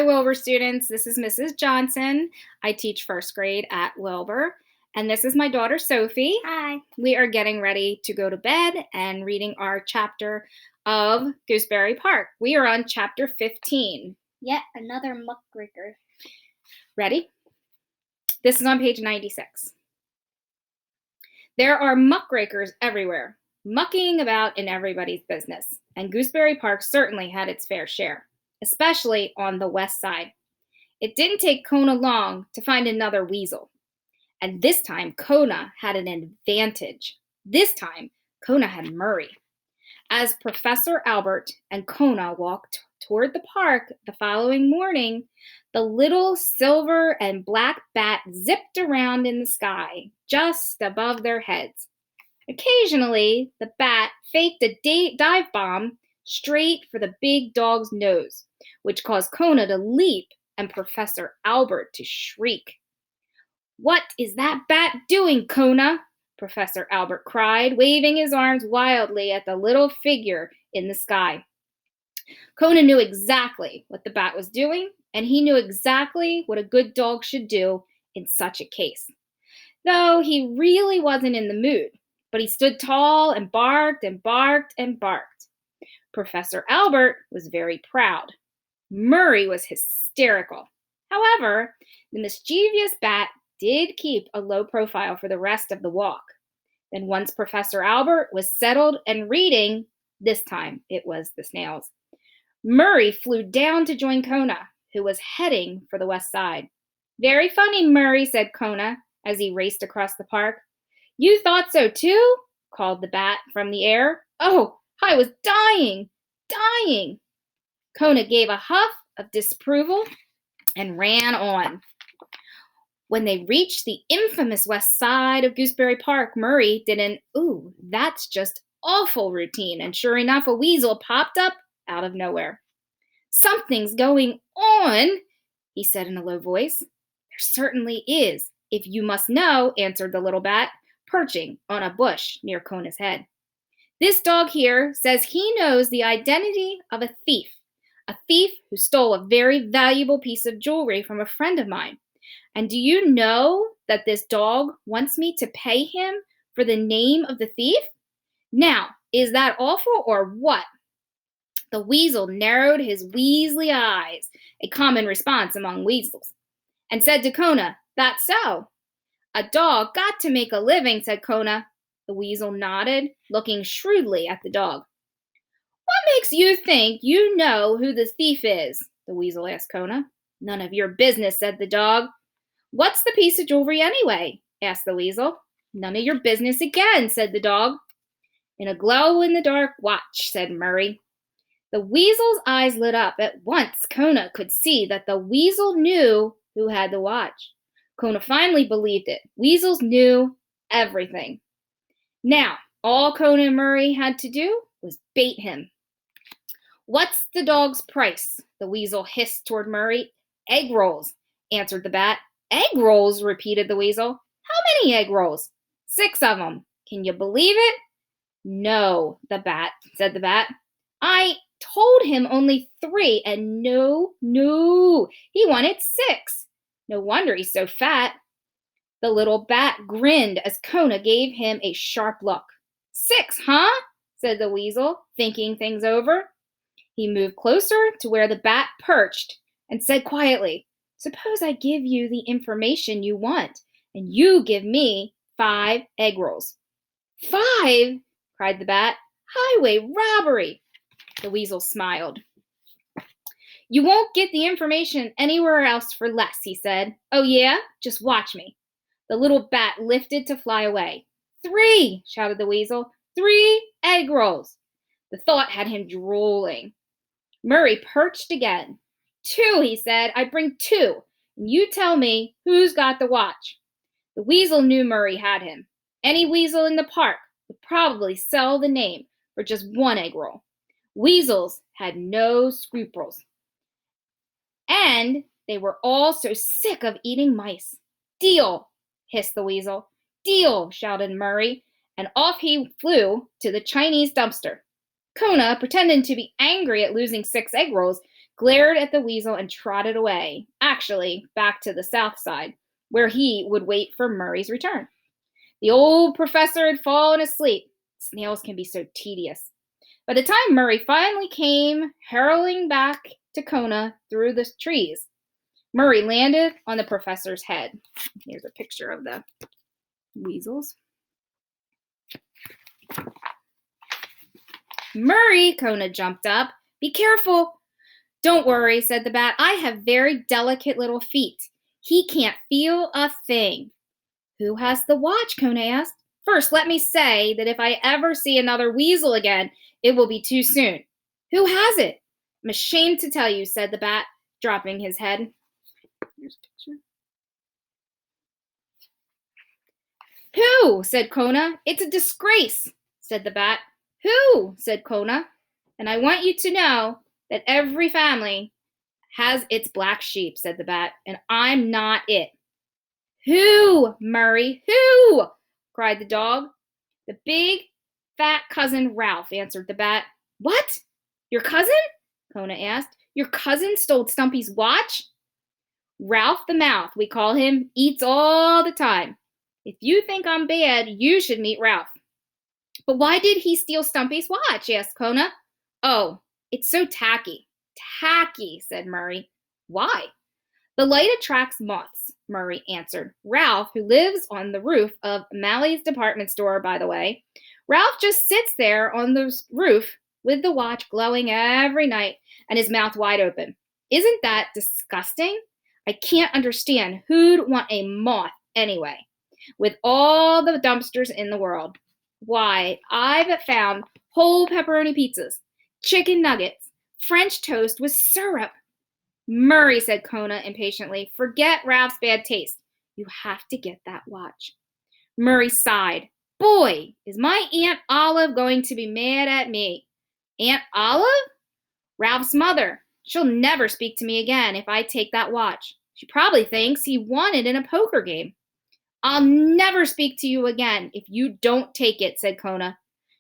Wilbur students. This is Mrs. Johnson. I teach first grade at Wilbur. And this is my daughter, Sophie. Hi. We are getting ready to go to bed and reading our chapter of Gooseberry Park. We are on chapter 15. Yet another muckraker. Ready? This is on page 96. There are muckrakers everywhere, mucking about in everybody's business. And Gooseberry Park certainly had its fair share, especially on the west side. It didn't take Kona long to find another weasel. And this time, Kona had an advantage. This time, Kona had Murray. As Professor Albert and Kona walked toward the park the following morning, the little silver and black bat zipped around in the sky, just above their heads. Occasionally, the bat faked a dive bomb straight for the big dog's nose, which caused Kona to leap and Professor Albert to shriek. "What is that bat doing, Kona?" Professor Albert cried, waving his arms wildly at the little figure in the sky. Kona knew exactly what the bat was doing, and he knew exactly what a good dog should do in such a case. Though he really wasn't in the mood, but he stood tall and barked and barked and barked. Professor Albert was very proud. Murray was hysterical. However, the mischievous bat did keep a low profile for the rest of the walk. Then once Professor Albert was settled and reading, this time it was the snails, Murray flew down to join Kona, who was heading for the west side. "Very funny, Murray," said Kona as he raced across the park. "You thought so too?" called the bat from the air. "Oh, I was dying. Kona gave a huff of disapproval and ran on. When they reached the infamous west side of Gooseberry Park, Murray did an "ooh, that's just awful" routine, and sure enough, a weasel popped up out of nowhere. "Something's going on," he said in a low voice. "There certainly is, if you must know," answered the little bat, perching on a bush near Kona's head. "This dog here says he knows the identity of a thief who stole a very valuable piece of jewelry from a friend of mine. And do you know that this dog wants me to pay him for the name of the thief? Now, is that awful or what?" The weasel narrowed his weaselly eyes, a common response among weasels, and said to Kona, "That's so." "A dog got to make a living," said Kona. The weasel nodded, looking shrewdly at the dog. "What makes you think you know who the thief is?" the weasel asked Kona. "None of your business," said the dog. "What's the piece of jewelry anyway?" asked the weasel. "None of your business again," said the dog. "In a glow-in-the-dark watch," said Murray. The weasel's eyes lit up. At once, Kona could see that the weasel knew who had the watch. Kona finally believed it. Weasels knew everything. Now, all Kona and Murray had to do was bait him. "What's the dog's price?" the weasel hissed toward Murray. "Egg rolls," answered the bat. "Egg rolls," repeated the weasel. "How many egg rolls?" "6 of them. Can you believe it?" "No," said the bat. "I told him only 3, and no, he wanted 6. No wonder he's so fat." The little bat grinned as Kona gave him a sharp look. "6, huh?" said the weasel, thinking things over. He moved closer to where the bat perched and said quietly, "Suppose I give you the information you want, and you give me 5 egg rolls." "5?" cried the bat. "Highway robbery!" The weasel smiled. "You won't get the information anywhere else for less," he said. "Oh yeah? Just watch me." The little bat lifted to fly away. 3, shouted the weasel. 3 egg rolls. The thought had him drooling. Murray perched again. 2, he said. "I bring 2, and you tell me who's got the watch." The weasel knew Murray had him. Any weasel in the park would probably sell the name for just 1 egg roll. Weasels had no scruples. And they were all so sick of eating mice. "Deal," hissed the weasel. "Deal," shouted Murray, and off he flew to the Chinese dumpster. Kona, pretending to be angry at losing 6 egg rolls, glared at the weasel, and trotted away, actually back to the south side, where he would wait for Murray's return. The old professor had fallen asleep. Snails can be so tedious. By the time Murray finally came hurtling back to Kona through the trees, Murray landed on the professor's head. Here's a picture of the weasels. Murray, Kona jumped up. Be careful. Don't worry, said the bat. I have very delicate little feet. He can't feel a thing. Who has the watch? Kona asked. First, let me say that if I ever see another weasel again, it will be too soon. Who has it? I'm ashamed to tell you, said the bat, dropping his head. Here's a picture. Who? Said Kona. It's a disgrace, said the bat. Who? Said Kona. And I want you to know that every family has its black sheep, said the bat, and I'm not it. Who, Murray? Who? Cried the dog. The big, fat cousin Ralph, answered the bat. What? Your cousin? Kona asked. Your cousin stole Stumpy's watch? Ralph the Mouth, we call him, eats all the time. If you think I'm bad, you should meet Ralph. But why did he steal Stumpy's watch? Asked Kona. Oh, it's so tacky. Tacky, said Murray. Why? The light attracts moths, Murray answered. Ralph, who lives on the roof of Mally's department store, by the way, Ralph just sits there on the roof with the watch glowing every night and his mouth wide open. Isn't that disgusting? I can't understand who'd want a moth anyway, with all the dumpsters in the world. Why, I've found whole pepperoni pizzas, chicken nuggets, French toast with syrup. Murray, said Kona impatiently, forget Ralph's bad taste. You have to get that watch. Murray sighed. Boy, is my Aunt Olive going to be mad at me. Aunt Olive? Ralph's mother. She'll never speak to me again if I take that watch. She probably thinks he won it in a poker game. I'll never speak to you again if you don't take it, said Kona.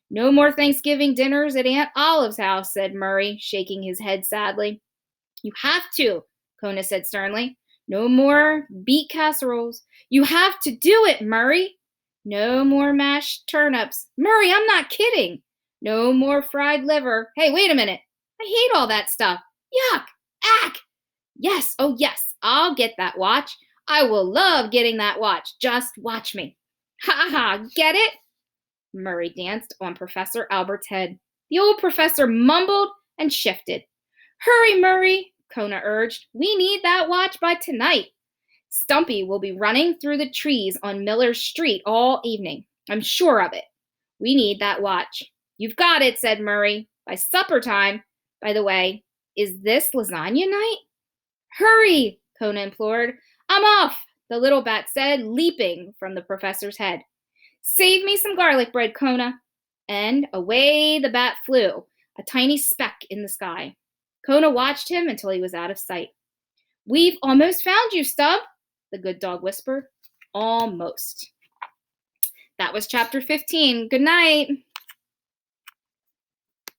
No more Thanksgiving dinners at Aunt Olive's house, said Murray, shaking his head sadly. You have to, Kona said sternly. No more beet casseroles. You have to do it, Murray. No more mashed turnips. Murray, I'm not kidding. No more fried liver. Hey, wait a minute. I hate all that stuff. Yuck. Ack. Yes, oh yes, I'll get that watch. I will love getting that watch. Just watch me. Ha ha, get it? Murray danced on Professor Albert's head. The old professor mumbled and shifted. Hurry, Murray, Kona urged. We need that watch by tonight. Stumpy will be running through the trees on Miller's Street all evening. I'm sure of it. We need that watch. You've got it, said Murray. By supper time. By the way, is this lasagna night? Hurry, Kona implored. I'm off, the little bat said, leaping from the professor's head. Save me some garlic bread, Kona. And away the bat flew, a tiny speck in the sky. Kona watched him until he was out of sight. We've almost found you, Stump, the good dog whispered. Almost. That was chapter 15. Good night.